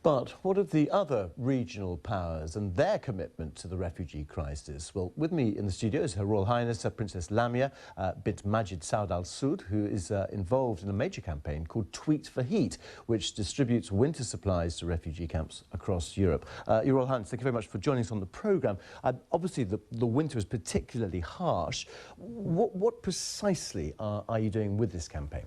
But what of the other regional powers and their commitment to the refugee crisis? Well, with me in the studio is Her Royal Highness Princess Lamia bint Majed Saud Al Saud, who is involved in a major campaign called Tweet for Heat, which distributes winter supplies to refugee camps across Europe. Your Royal Highness, thank you very much for joining us on the programme. Obviously, the winter is particularly harsh. What precisely are you doing with this campaign?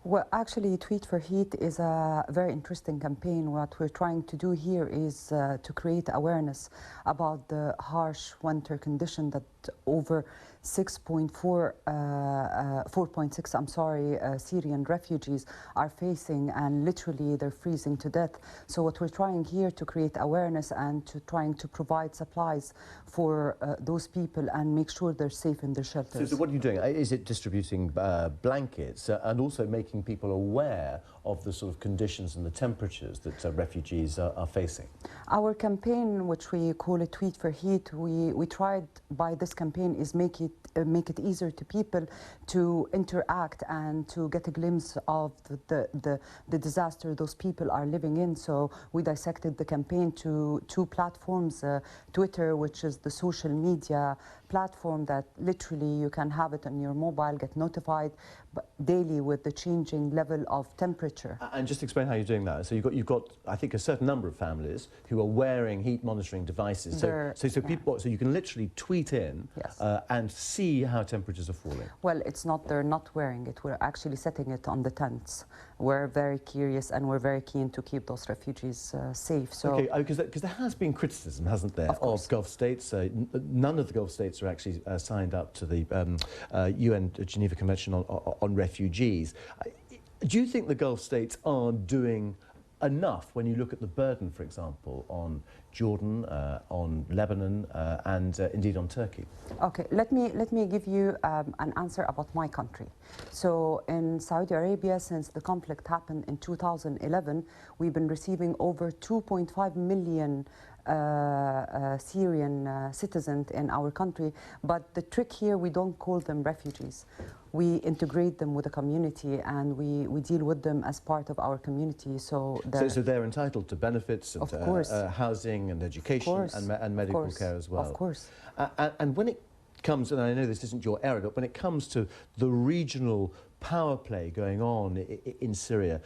Well, actually, Tweet for Heat is a very interesting campaign. What we're trying to do here is to create awareness about the harsh winter condition that over 4.6 Syrian refugees are facing, and literally they're freezing to death. So what we're trying here to create awareness and trying to provide supplies for those people and make sure they're safe in their shelters. So what are you doing? Is it distributing blankets and also making people aware of the sort of conditions and the temperatures that refugees are facing? Our campaign, which we call it Tweet for Heat, we tried by this campaign is make it easier to people to interact and to get a glimpse of the disaster those people are living in. So we dissected the campaign to two platforms, Twitter, which is the social media platform that literally you can have it on your mobile, get notified daily with the changing level of temperature. And just explain how you're doing that. So you've got I think a certain number of families who are wearing heat monitoring devices. So you can literally tweet in, yes, and see how temperatures are falling. Well, they're not wearing it. We're actually setting it on the tents. We're very curious and we're very keen to keep those refugees safe. So okay, because there has been criticism, hasn't there, of Gulf states. None of the Gulf states are actually signed up to the UN Geneva Convention on Refugees. Do you think the Gulf states are doing enough when you look at the burden, for example, on Jordan, on Lebanon, and indeed on Turkey? Okay, let me give you an answer about my country. So in Saudi Arabia, since the conflict happened in 2011, we've been receiving over 2.5 million Syrian citizens in our country. But the trick here, we don't call them refugees. We integrate them with the community and we deal with them as part of our community. So they're entitled to benefits and housing and education and medical care as well. Of course. And when it comes, and I know this isn't your area, but when it comes to the regional power play going on in Syria,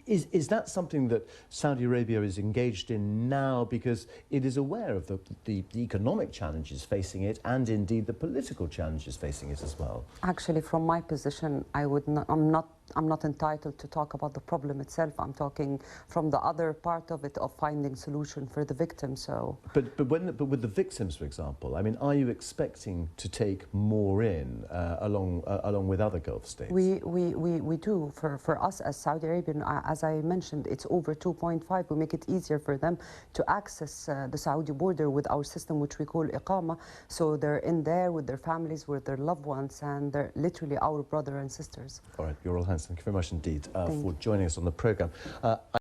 is that something that Saudi Arabia is engaged in now because it is aware of the economic challenges facing it and indeed the political challenges facing it as well? Actually, from my position, I'm not entitled to talk about the problem itself. I'm talking from the other part of it, of finding solution for the victims. So, but with the victims, for example, I mean, are you expecting to take more in along with other Gulf states? We do. For us as Saudi Arabian, as I mentioned, it's over 2.5. We make it easier for them to access the Saudi border with our system, which we call Iqama. So they're in there with their families, with their loved ones, and they're literally our brother and sisters. All right, Your Royal Highness, thank you very much indeed for joining us on the programme.